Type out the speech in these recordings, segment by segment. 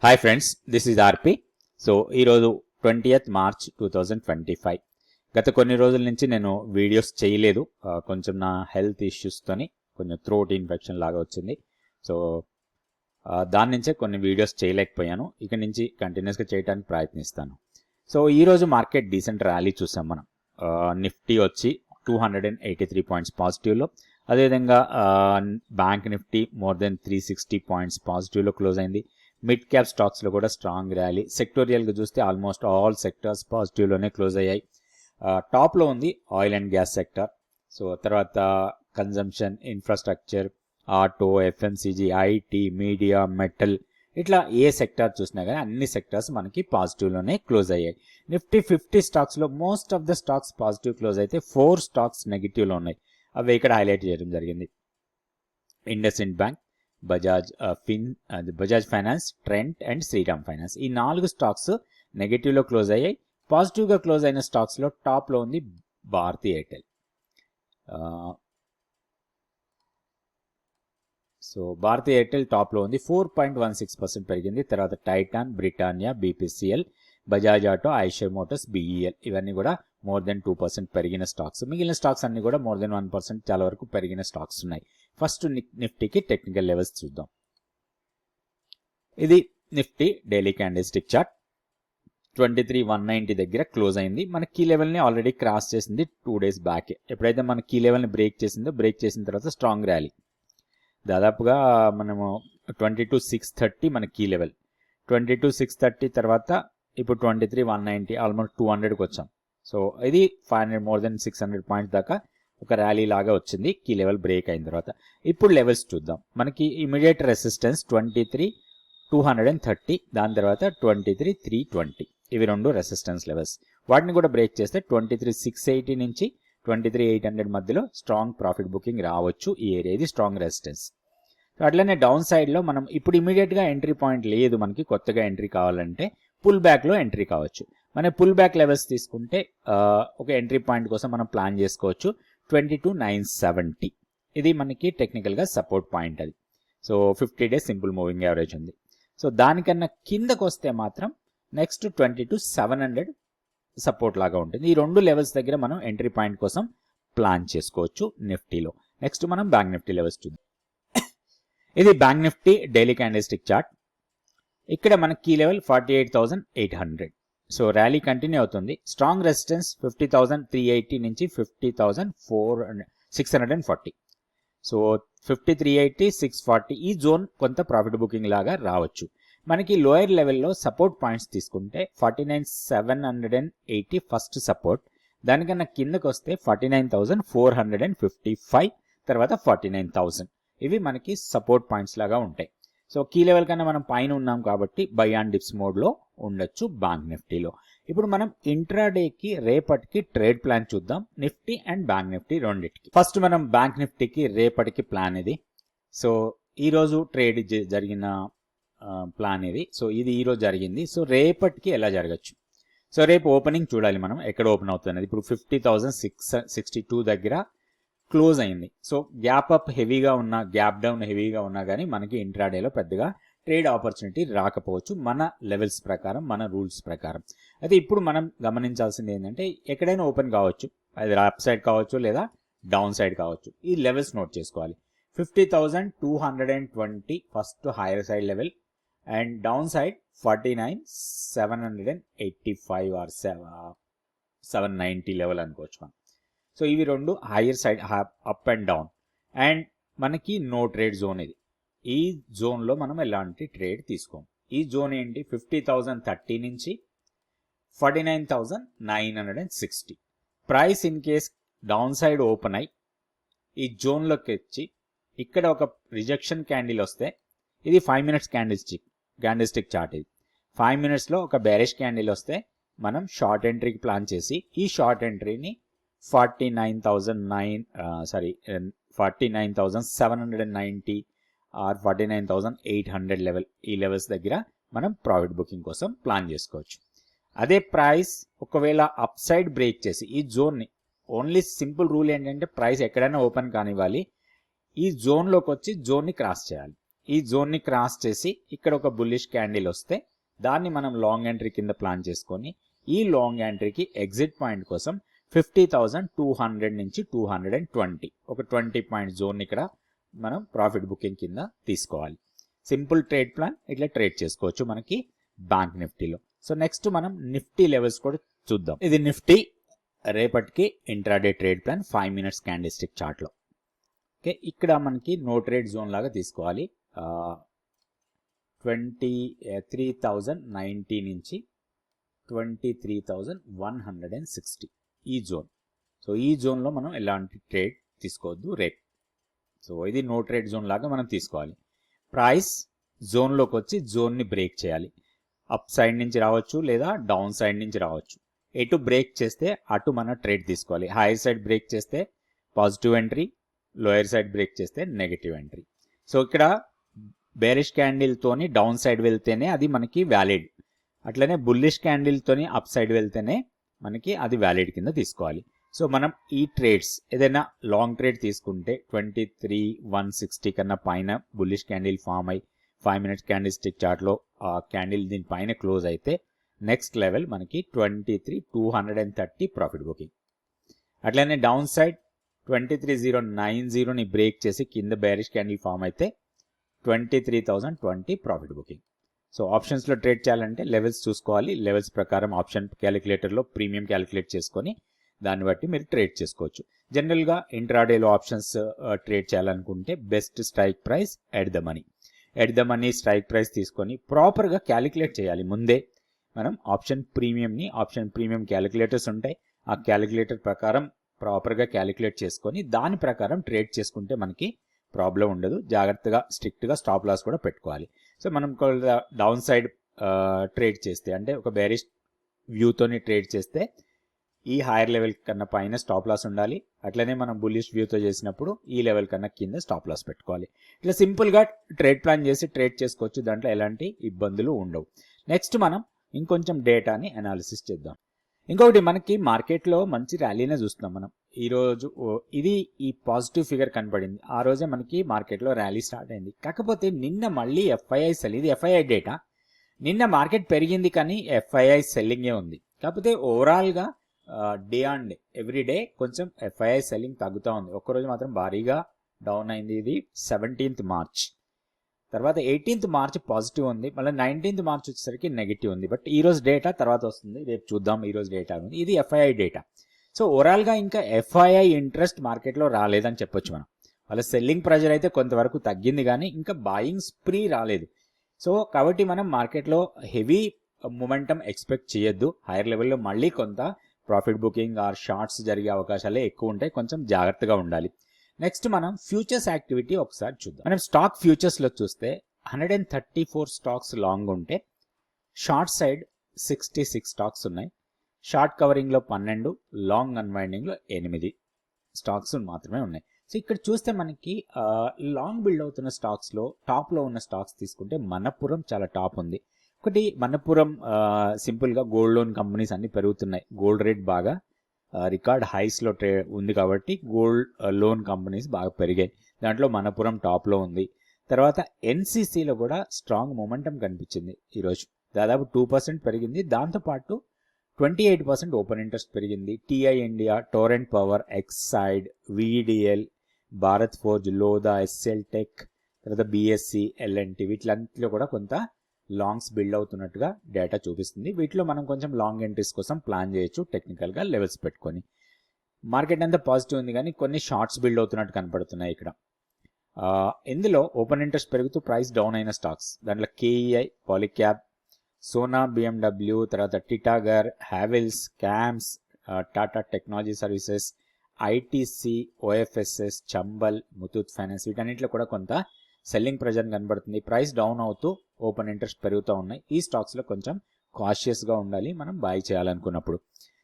Hi friends, this is RP. So ఈరోజు 20th March 2025. గత కొన్ని రోజుల నుంచి నేను వీడియోస్ చేయలేదు. కొంచెం నా హెల్త్ ఇష్యూస్తోని కొంచెం థ్రోట్ ఇన్ఫెక్షన్ లాగా వచ్చింది. సో దాని నుంచే కొన్ని వీడియోస్ చేయలేకపోయాను. ఇక నుంచి కంటిన్యూస్గా చేయడానికి ప్రయత్నిస్తాను. సో ఈరోజు మార్కెట్ డీసెంట్ ర్యాలీ చూసాం మనం. నిఫ్టీ వచ్చి 283 పాయింట్స్ పాజిటివ్లో, అదేవిధంగా bank Nifty more than 360 points పాజిటివ్లో క్లోజ్ అయింది. మిడ్ క్యాప్ స్టాక్స్లో కూడా స్ట్రాంగ్ ర్యాలీ. సెక్టోరియల్గా చూస్తే ఆల్మోస్ట్ ఆల్ సెక్టర్స్ పాజిటివ్లోనే క్లోజ్ అయ్యాయి. టాప్లో ఉంది oil and gas sector. So తర్వాత consumption, infrastructure, auto, FMCG, IT, media, metal, ఇట్లా ఏ సెక్టర్ చూసినా కానీ అన్ని సెక్టర్స్ మనకి పాజిటివ్లోనే క్లోజ్ అయ్యాయి. నిఫ్టీ 50 స్టాక్స్లో most of the stocks positive close అయితే 4 స్టాక్స్ నెగిటివ్లో ఉన్నాయి. అవి ఇక్కడ హైలైట్ చేయడం జరిగింది. IndusInd bank, Bajaj finance, Trent and Shriram finance, ఈ 4 స్టాక్స్ నెగిటివ్లో క్లోజ్ అయ్యాయి. పాజిటివ్గా క్లోజ్ అయిన స్టాక్స్లో టాప్లో ఉంది భారతీ ఎయిర్టెల్. సో భారతీ ఎయిర్టెల్ టాప్లో ఉంది, 4.16% పెరిగింది. తర్వాత Titan, Britannia, BPCL, Bajaj auto, Eicher motors, BEL, ఇవన్నీ కూడా మోర్ దెన్ 2% పెరిగిన స్టాక్స్. మిగిలిన స్టాక్స్ అన్ని కూడా మోర్ దెన్ 1% చాలా వరకు పెరిగిన స్టాక్స్ ఉన్నాయి. ఫస్ట్ నిఫ్టీకి టెక్నికల్ లెవెల్స్ చూద్దాం. ఇది నిఫ్టీ డైలీ క్యాండిల్స్టిక్ చార్ట్. 23,190 దగ్గర క్లోజ్ అయింది. మన కీ లెవెల్ని ఆల్రెడీ క్రాస్ చేసింది 2 days బ్యాక్. ఎప్పుడైతే మన కీ లెవెల్ని బ్రేక్ చేసిన తర్వాత స్ట్రాంగ్ ర్యాలీ. దాదాపుగా మనము 22,630 మన కీ లెవెల్, 22,630 తర్వాత ఇప్పుడు 23,190, ఆల్మోస్ట్ 200కి వచ్చాం. సో ఇది 500 మోర్ దెన్ 600 పాయింట్స్ దాకా ఒక ర్యాలీ లాగా వచ్చింది కీ లెవెల్ బ్రేక్ అయిన తర్వాత. ఇప్పుడు లెవెల్స్ చూద్దాం. మనకి ఇమీడియట్ రెసిస్టెన్స్ 23,230, దాని తర్వాత 23,320, ఇవి రెండు రెసిస్టెన్స్ లెవెల్స్. వాటిని కూడా బ్రేక్ చేస్తే 23,680 నుంచి 23,800 మధ్యలో స్ట్రాంగ్ ప్రాఫిట్ బుకింగ్ రావచ్చు. ఈ ఏరియా ఇది స్ట్రాంగ్ రెసిస్టెన్స్. అట్లనే డౌన్ సైడ్లో మనం ఇప్పుడు ఇమీడియట్గా ఎంట్రీ పాయింట్ లేదు, మనకి కొత్తగా ఎంట్రీ కావాలంటే పుల్ బ్యాక్లో ఎంట్రీ కావచ్చు. మన పుల్ బ్యాక్ లెవెల్స్ తీసుకుంటే ఒక ఎంట్రీ పాయింట్ కోసం మనం ప్లాన్ చేసుకోవచ్చు. 22,970, ఇది మనకి టెక్నికల్గా సపోర్ట్ పాయింట్ అది. So 50 days simple moving average ఉంది. సో దానికన్నా కిందకు వస్తే మాత్రం నెక్స్ట్ 22,700 సపోర్ట్ లాగా ఉంటుంది. ఈ రెండు లెవెల్స్ దగ్గర మనం ఎంట్రీ పాయింట్ కోసం ప్లాన్ చేసుకోవచ్చు నిఫ్టీలో. నెక్స్ట్ మనం బ్యాంక్ నిఫ్టీ లెవెల్స్ చూద్దాం. ఇది bank Nifty daily candlestick chart. ఇక్కడ మన key level 48,800. So rally continue అవుతుంది. స్ట్రాంగ్ రెసిస్టెన్స్ 50,380 నుంచి 50,640. సో 50,380, 640 ఈ జోన్ కొంత ప్రాఫిట్ బుకింగ్ లాగా రావచ్చు. మనకి లోయర్ లెవెల్లో సపోర్ట్ పాయింట్స్ తీసుకుంటే 49,780 ఫస్ట్ సపోర్ట్, దానికన్నా కిందకు వస్తే 49,455, తర్వాత 49,000, ఇవి మనకి సపోర్ట్ పాయింట్స్ లాగా ఉంటాయి. సో కీ లెవెల్ కన్నా మనం పైన ఉన్నాం కాబట్టి బై అండ్ డిప్స్ మోడ్లో ఉండొచ్చు బ్యాంక్ నిఫ్టీలో. ఇప్పుడు మనం ఇంట్రాడేకి రేపటికి ట్రేడ్ ప్లాన్ చూద్దాం, నిఫ్టీ అండ్ బ్యాంక్ నిఫ్టీ రెండింటికి. ఫస్ట్ మనం బ్యాంక్ నిఫ్టీకి రేపటికి ప్లాన్ ఇది. సో ఈరోజు ట్రేడ్ జరిగిన ప్లాన్ ఇది. సో ఇది ఈరోజు జరిగింది. సో రేపటికి ఎలా జరగచ్చు? సో రేపు ఓపెనింగ్ చూడాలి మనం ఎక్కడ ఓపెన్ అవుతుంది. ఇప్పుడు 50,662 దగ్గర క్లోజ్ అయింది. సో గ్యాప్ అప్ హెవీగా ఉన్నా, గ్యాప్ డౌన్ హెవీగా ఉన్నా కానీ మనకి ఇంట్రాడేలో పెద్దగా ట్రేడ్ ఆపర్చునిటీ రాకపోవచ్చు మన లెవెల్స్ ప్రకారం, మన రూల్స్ ప్రకారం. అయితే ఇప్పుడు మనం గమనించాల్సింది ఏంటంటే ఎక్కడైనా ఓపెన్ కావచ్చు, అది అప్ సైడ్ కావచ్చు లేదా డౌన్ సైడ్ కావచ్చు. ఈ లెవెల్స్ నోట్ చేసుకోవాలి. 50,220 first higher side level, and down side 49,785 or 790 level అనుకోవచ్చు మనం. సో ఇవి రెండు higher side up and down. And మనకి నో ట్రేడ్ జోన్ ఇది. ఈ జోన్లో మనం ఎలాంటి ట్రేడ్ తీసుకోం. ఈ జోన్ ఏంటి? 50,030 నుంచి 49,960. Price in case down side open అయ్యి ఈ జోన్లోకి వచ్చి ఇక్కడ ఒక రిజెక్షన్ క్యాండిల్ వస్తే, ఇది 5 minutes క్యాండిల్స్టిక్ చార్ట్. ఇది 5 minutesలో ఒక బేరిష్ క్యాండిల్ వస్తే మనం షార్ట్ ఎంట్రీకి ప్లాన్ చేసి ఈ షార్ట్ ఎంట్రీని 49,790 ఆర్ 49,800 లెవెల్, ఈ లెవెల్స్ దగ్గర మనం ప్రాఫిట్ బుకింగ్ కోసం ప్లాన్ చేసుకోవచ్చు. అదే ప్రైస్ ఒకవేళ అప్ సైడ్ బ్రేక్ చేసి ఈ జోన్ని, ఓన్లీ సింపుల్ రూల్ ఏంటంటే ప్రైస్ ఎక్కడైనా ఓపెన్ కానివ్వాలి, ఈ జోన్లోకి వచ్చి జోన్ని క్రాస్ చేయాలి. ఈ జోన్ని క్రాస్ చేసి ఇక్కడ ఒక బుల్లిష్ క్యాండిల్ వస్తే దాన్ని మనం లాంగ్ ఎంట్రీ కింద ప్లాన్ చేసుకొని ఈ లాంగ్ ఎంట్రీకి ఎగ్జిట్ పాయింట్ కోసం 50,200 నుంచి 220 ఒక 20 పాయింట్ జోన్ ఇక్కడ మనం ప్రాఫిట్ బుకింగ్ కింద తీసుకోవాలి. సింపుల్ ట్రేడ్ ప్లాన్ ఇట్లా ట్రేడ్ చేసుకోవచ్చు మనకి బ్యాంక్ నిఫ్టీలో. సో నెక్స్ట్ మనం నిఫ్టీ లెవెల్స్ కూడా చూద్దాం. ఇది నిఫ్టీ రేపటికి ఇంట్రాడే ట్రేడ్ ప్లాన్ 5 మినిట్స్ క్యాండిల్స్టిక్ చార్ట్లో. ఓకే, ఇక్కడ మనకి నో ట్రేడ్ జోన్ లాగా తీసుకోవాలి. 23,090 నుంచి 23,160 ఈ జోన్. సో ఈ జోన్లో మనం ఎలాంటి ట్రేడ్ తీసుకోవద్దు రేపు. సో ఇది నో ట్రేడ్ జోన్ లాగా మనం తీసుకోవాలి. ప్రైస్ జోన్లోకి వచ్చి జోన్ని బ్రేక్ చేయాలి. అప్ సైడ్ నుంచి రావచ్చు లేదా డౌన్ సైడ్ నుంచి రావచ్చు. ఎటు బ్రేక్ చేస్తే అటు మన ట్రేడ్ తీసుకోవాలి. హైయర్ సైడ్ బ్రేక్ చేస్తే positive entry, lower side break చేస్తే నెగటివ్ ఎంట్రీ. సో ఇక్కడ బేరిష్ క్యాండిల్తోని డౌన్ సైడ్ వెళ్తేనే అది మనకి వ్యాలిడ్, అట్లనే బుల్లిష్ క్యాండిల్తోని అప్ సైడ్ వెళ్తేనే మనకి అది వ్యాలిడ్ కింద తీసుకోవాలి. సో మనం ఈ ట్రేడ్స్ ఏదైనా లాంగ్ ట్రేడ్ తీసుకుంటే 23,160 కన్నా పైన బుల్లిష్ క్యాండిల్ ఫామ్ అయి 5 మినిట్స్ క్యాండిల్ స్టిక్ చార్ట్లో ఆ క్యాండిల్ దీనిపైన క్లోజ్ అయితే నెక్స్ట్ లెవెల్ మనకి 23,230 ప్రాఫిట్ బుకింగ్. అట్లనే డౌన్ సైడ్ 23,090ని బ్రేక్ చేసి కింద బేరిష్ క్యాండిల్ ఫామ్ అయితే 23,020 ప్రాఫిట్ బుకింగ్. సో ఆప్షన్స్లో ట్రేడ్ చేయాలంటే లెవెల్స్ చూసుకోవాలి. లెవెల్స్ ప్రకారం ఆప్షన్ క్యాలిక్యులేటర్లో ప్రీమియం క్యాలిక్యులేట్ చేసుకొని దాన్ని బట్టి మీరు ట్రేడ్ చేసుకోవచ్చు. జనరల్గా ఇంట్రాడేలో ఆప్షన్స్ ట్రేడ్ చేయాలనుకుంటే best strike price at the money strike price తీసుకొని ప్రాపర్గా క్యాలిక్యులేట్ చేయాలి. ముందే మనం ఆప్షన్ ప్రీమియం క్యాలిక్యులేటర్స్ ఉంటాయి. ఆ క్యాలిక్యులేటర్ ప్రకారం ప్రాపర్గా క్యాలిక్యులేట్ చేసుకొని దాని ప్రకారం ట్రేడ్ చేసుకుంటే మనకి ప్రాబ్లం ఉండదు. జాగ్రత్తగా స్ట్రిక్ట్గా స్టాప్ లాస్ కూడా పెట్టుకోవాలి. సో మనం డౌన్ సైడ్ ట్రేడ్ చేస్తే అంటే ఒక బేరిష్ వ్యూతోని ట్రేడ్ చేస్తే ఈ హైయర్ లెవెల్ కన్నా పైన స్టాప్ లాస్ ఉండాలి. అట్లనే మనం బుల్లిష్ వ్యూతో చేసినప్పుడు ఈ లెవెల్ కన్నా కింద స్టాప్ లాస్ పెట్టుకోవాలి. ఇట్లా సింపుల్గా ట్రేడ్ ప్లాన్ చేసి ట్రేడ్ చేసుకోవచ్చు. దాంట్లో ఎలాంటి ఇబ్బందులు ఉండవు. నెక్స్ట్ మనం ఇంకొంచెం డేటాని అనాలిసిస్ చేద్దాం. ఇంకొకటి మనకి మార్కెట్లో మంచి ర్యాలీనే చూస్తున్నాం మనం. ఈరోజు ఇది ఈ పాజిటివ్ ఫిగర్ కనపడింది. ఆ రోజే మనకి మార్కెట్లో ర్యాలీ స్టార్ట్ అయింది. కాకపోతే నిన్న మళ్ళీ ఎఫ్ఐఐ సెల్, ఇది ఎఫ్ఐఐ డేటా. నిన్న మార్కెట్ పెరిగింది కానీ ఎఫ్ఐఐ సెల్లింగే ఉంది. కాకపోతే ఓవరాల్గా day on day every day కొంచెం ఎఫ్ఐఐ సెల్లింగ్ తగ్గుతూ ఉంది. ఒక్కరోజు మాత్రం భారీగా డౌన్ అయింది. ఇది 17th మార్చ్. తర్వాత 18th మార్చ్ పాజిటివ్ ఉంది. మళ్ళీ 19th మార్చ్ వచ్చేసరికి నెగిటివ్ ఉంది. బట్ ఈ రోజు డేటా తర్వాత వస్తుంది, రేపు చూద్దాం. ఈ రోజు డేటా ఉంది, ఇది ఎఫ్ఐఐ డేటా. సో ఓవరాల్గా ఇంకా ఎఫ్ఐఐ ఇంట్రెస్ట్ మార్కెట్లో రాలేదని చెప్పొచ్చు మనం. వాళ్ళ సెల్లింగ్ ప్రెజర్ అయితే కొంతవరకు తగ్గింది కానీ ఇంకా బాయింగ్ స్ప్రీ రాలేదు. సో కాబట్టి మనం మార్కెట్లో హెవీ మొమెంటం ఎక్స్పెక్ట్ చేయొద్దు. హైయర్ లెవెల్లో మళ్ళీ కొంత ప్రాఫిట్ బుకింగ్ ఆర్ షార్ట్స్ జరిగే అవకాశాలే ఎక్కువ ఉంటాయి. కొంచెం జాగ్రత్తగా ఉండాలి. నెక్స్ట్ మనం ఫ్యూచర్స్ యాక్టివిటీ ఒకసారి చూద్దాం. మనం స్టాక్ ఫ్యూచర్స్లో చూస్తే 134 స్టాక్స్ లాంగ్ ఉంటే షార్ట్ సైడ్ 66 స్టాక్స్ ఉన్నాయి. షార్ట్ కవరింగ్లో 12, లాంగ్ అన్వైండింగ్లో 8 స్టాక్స్ మాత్రమే ఉన్నాయి. సో ఇక్కడ చూస్తే మనకి లాంగ్ బిల్డ్ అవుతున్న స్టాక్స్లో టాప్లో ఉన్న స్టాక్స్ తీసుకుంటే మనపురం చాలా టాప్ ఉంది. ఒకటి మనపురం సింపుల్గా గోల్డ్ లోన్ కంపెనీస్ అన్ని పెరుగుతున్నాయి. గోల్డ్ రేట్ బాగా రికార్డ్ హైస్లో ఉంది కాబట్టి గోల్డ్ లోన్ కంపెనీస్ బాగా పెరిగాయి. దాంట్లో మనపురం టాప్లో ఉంది. తర్వాత ఎన్సీసీలో కూడా స్ట్రాంగ్ మొమెంటం కనిపించింది. ఈరోజు దాదాపు 2% పెరిగింది. దాంతోపాటు 28% ఓపెన్ ఇంట్రెస్ట్ పెరిగింది. TI India, Torrent Power, Exide, VDL, Bharat Forge, Lodha, SL tech, తర్వాత బిఎస్సి, ఎల్ఎన్టీ వీటిలో కూడా కొంత లాంగ్స్ బిల్డ్ అవుతున్నట్టుగా డేటా చూపిస్తుంది. వీటిలో మనం కొంచెం లాంగ్ ఎంట్రీస్ కోసం ప్లాన్ చేయొచ్చు టెక్నికల్గా లెవెల్స్ పెట్టుకొని. మార్కెట్ అంతా పాజిటివ్ ఉంది కానీ కొన్ని షార్ట్స్ బిల్డ్ అవుతున్నట్టు కనపడుతున్నాయి ఇక్కడ. ఇందులో ఓపెన్ ఇంట్రెస్ట్ పెరుగుతూ ప్రైస్ డౌన్ అయిన స్టాక్స్ దాంట్లో కేఈఐ, పాలిక్యాబ్, సోనా, బిఎండబ్ల్యూ, తర్వాత Titagarh, Havells, cams, Tata technology services, ITC, OFSS, Chambal, Muthoot finance వీటన్నిటిలో కూడా కొంత సెల్లింగ్ ప్రెజర్ కనబడుతుంది. ప్రైస్ డౌన్ అవుతూ ఓపెన్ ఇంట్రెస్ట్ పెరుగుతూ ఉన్నాయి. ఈ స్టాక్స్లో కొంచెం కాషియస్గా ఉండాలి మనం బై చేయాలనుకున్నప్పుడు.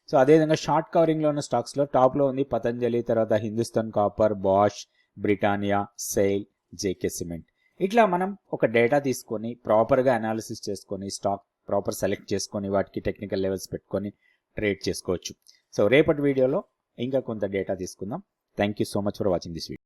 సో అదేవిధంగా షార్ట్ కవరింగ్లో ఉన్న స్టాక్స్లో టాప్లో ఉంది పతంజలి, తర్వాత Hindustan copper, Bosch, Britannia, SAIL, JK cement. ఇట్లా మనం ఒక డేటా తీసుకొని ప్రాపర్గా అనాలిసిస్ చేసుకొని స్టాక్ ప్రాపర్ సెలెక్ట్ చేసుకొని వాటికి టెక్నికల్ లెవెల్స్ పెట్టుకొని ట్రేడ్ చేసుకోవచ్చు. సో రేపటి వీడియోలో ఇంకా కొంత డేటా తీసుకుందాం. Thank you so much for watching this video.